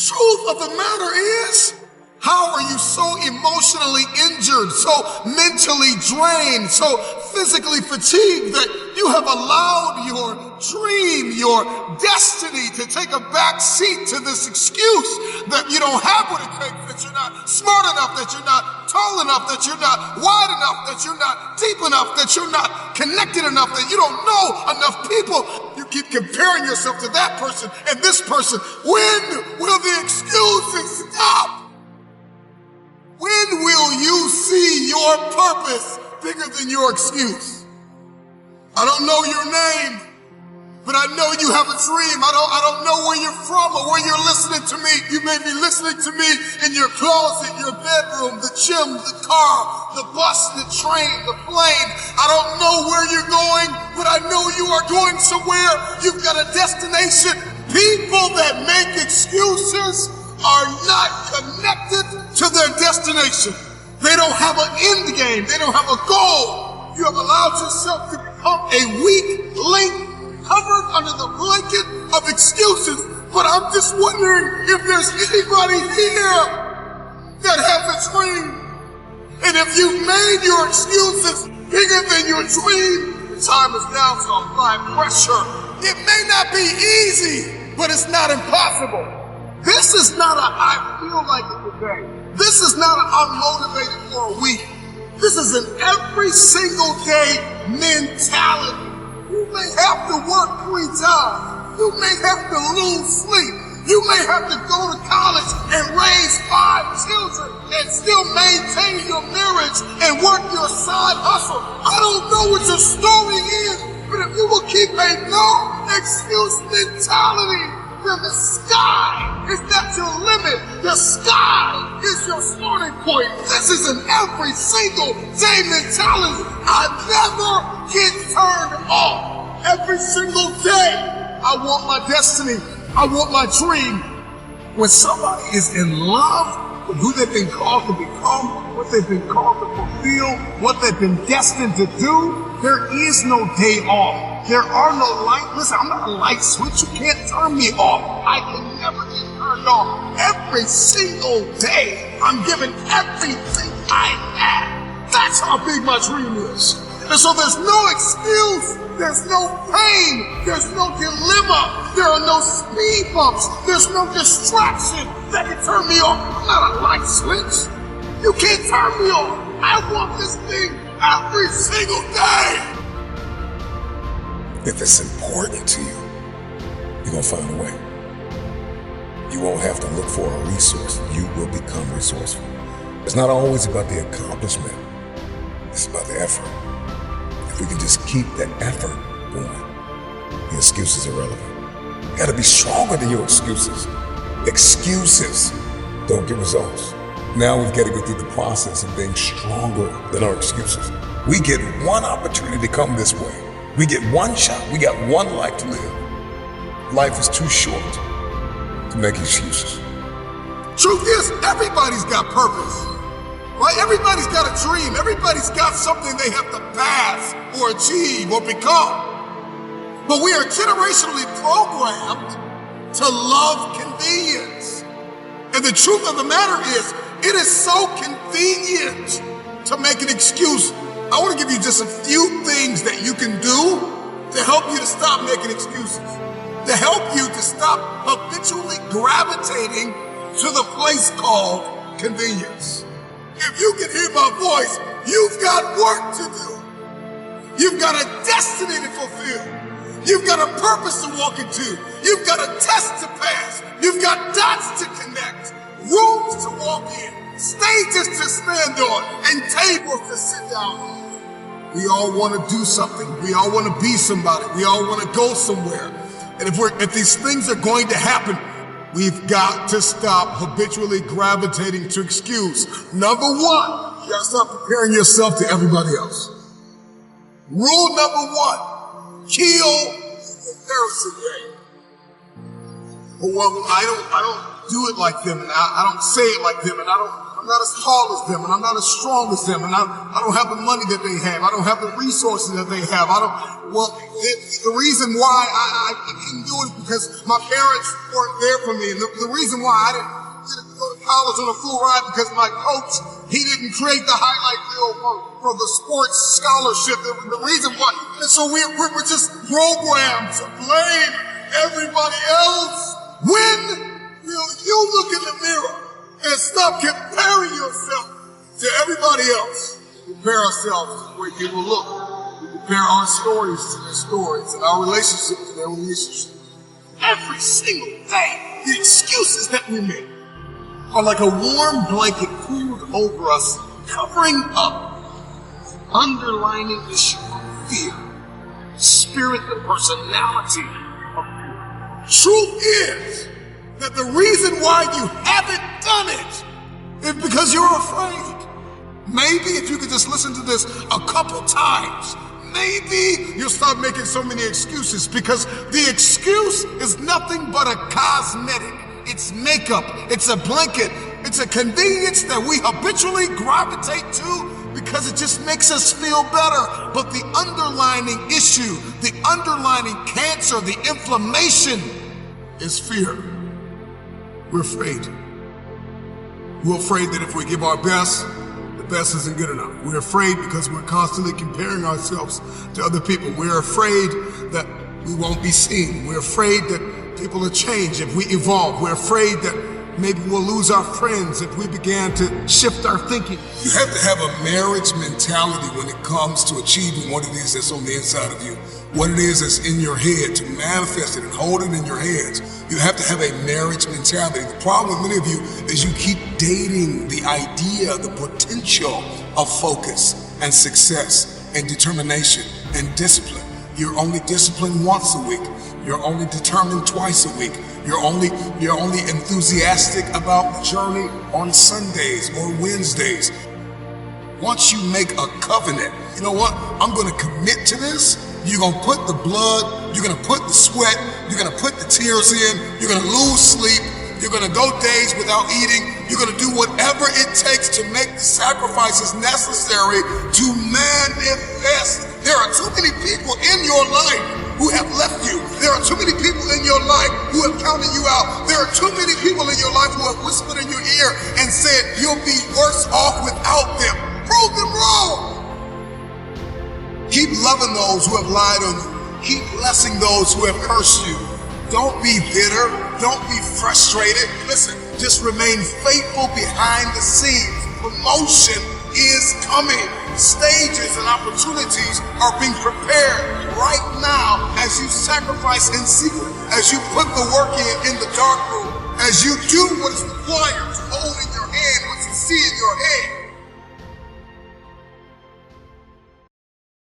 Truth of the matter is, how are you so emotionally injured, so mentally drained, so physically fatigued that you have allowed your dream, your destiny to take a back seat to this excuse that you don't have what it takes, that you're not smart enough, that you're not tall enough, that you're not wide enough, that you're not deep enough, that you're not connected enough, that you don't know enough people. You keep comparing yourself to that person and this person. When will the excuses stop? When will you see your purpose bigger than your excuse? I don't know your name, but I know you have a dream. I don't know where you're from or where you're listening to me. You may be listening to me in your closet, your bedroom, the gym, the car, the bus, the train, the plane. I don't know where you're going, but I know you are going somewhere. You've got a destination. People that make excuses are not connected to their destination. They don't have an end game. They don't have a goal. You have allowed yourself to become a weak link covered under the blanket of excuses. But I'm just wondering if there's anybody here that has a dream. And if you've made your excuses bigger than your dream, time is now to apply pressure. It may not be easy, but it's not impossible. This is not a I feel like it today. This is not a I'm motivated for a week. This is an every single day mentality. You may have to work 3 times. You may have to lose sleep. You may have to go to college and raise 5 children and still maintain your marriage and work your side hustle. I don't know what your story is, but if you will keep a no excuse mentality, then the sky is not your limit. The sky is your starting point. This is an every single day mentality. I never get turned off. Every single day, I want my destiny. I want my dream. When somebody is in love with who they've been called to become, what they've been called to fulfill, what they've been destined to do, there is no day off. There are no light. Listen, I'm not a light switch. You can't turn me off. I can never get turned off. Every single day, I'm giving everything I have. That's how big my dream is. And so there's no excuse. There's no pain. There's no dilemma. There are no speed bumps. There's no distraction that can turn me off. I'm not a light switch. You can't turn me off. I want this thing every single day. If it's important to you, you're gonna find a way. You won't have to look for a resource. You will become resourceful. It's not always about the accomplishment. It's about the effort. If we can just keep that effort going, the excuses are irrelevant. You gotta be stronger than your excuses. Excuses don't get results. Now we've got to go through the process of being stronger than our excuses. We get one opportunity to come this way. We get one shot. We got one life to live. Life is too short to make excuses. Truth is, everybody's got purpose. Right? Everybody's got a dream. Everybody's got something they have to pass or achieve or become. But we are generationally programmed to love convenience. And the truth of the matter is, it is so convenient to make an excuse. I want to give you just a few things that you can do to help you to stop making excuses, to help you to stop habitually gravitating to the place called convenience. If you can hear my voice, you've got work to do. You've got a destiny to fulfill. You've got a purpose to walk into. You've got a test to pass. You've got dots to connect, rooms to walk in, stages to stand on, and tables to sit down on. We all want to do something. We all want to be somebody. We all want to go somewhere. And if these things are going to happen, we've got to stop habitually gravitating to excuse. Number one, you got to stop comparing yourself to everybody else. Rule number one, kill the comparison game. Well, I don't do it like them, and I don't say it like them, and I don't I'm not as tall as them, and I'm not as strong as them, and I don't have the money that they have. I don't have the resources that they have. The reason why I couldn't do it is because my parents weren't there for me. And the reason why I didn't go to college on a full ride because my coach, he didn't create the highlight reel for the sports scholarship. The reason why. And so we're just programmed to blame everybody else. When will you look in the mirror and stop comparing yourself to everybody else? Compare ourselves to the way people look. Compare our stories to their stories and our relationship to their relationship. Every single day, the excuses that we make are like a warm blanket pulled over us, covering up the underlining issue of fear, spirit, the personality of fear. Truth is that the reason why you haven't done it is because you're afraid. Maybe if you could just listen to this a couple times, maybe you'll stop making so many excuses, because the excuse is nothing but a cosmetic. It's makeup, it's a blanket, it's a convenience that we habitually gravitate to because it just makes us feel better. But the underlying issue, the underlying cancer, the inflammation is fear. We're afraid. We're afraid that if we give our best, the best isn't good enough. We're afraid because we're constantly comparing ourselves to other people. We're afraid that we won't be seen. We're afraid that people will change if we evolve. We're afraid that maybe we'll lose our friends if we began to shift our thinking. You have to have a marriage mentality when it comes to achieving what it is that's on the inside of you. What it is that's in your head, to manifest it and hold it in your hands. You have to have a marriage mentality. The problem with many of you is you keep dating the idea, the potential of focus and success and determination and discipline. You're only disciplined once a week. You're only determined twice a week. You're only enthusiastic about the journey on Sundays or Wednesdays. Once you make a covenant, you know what? I'm going to commit to this. You're going to put the blood, you're going to put the sweat, you're going to put the tears in, you're going to lose sleep, you're going to go days without eating, you're going to do whatever it takes to make the sacrifices necessary to manifest. There are too many people in your life who have left you. There are too many people in your life who have counted you out. There are too many people in your life who have whispered in your ear and said, you'll be worse off without them. Prove them wrong. Keep loving those who have lied on you. Keep blessing those who have cursed you. Don't be bitter. Don't be frustrated. Listen, just remain faithful behind the scenes. Promotion is coming. Stages and opportunities are being prepared right now as you sacrifice in secret, as you put the work in the dark room, as you do what is required to hold in your hand what you see in your head.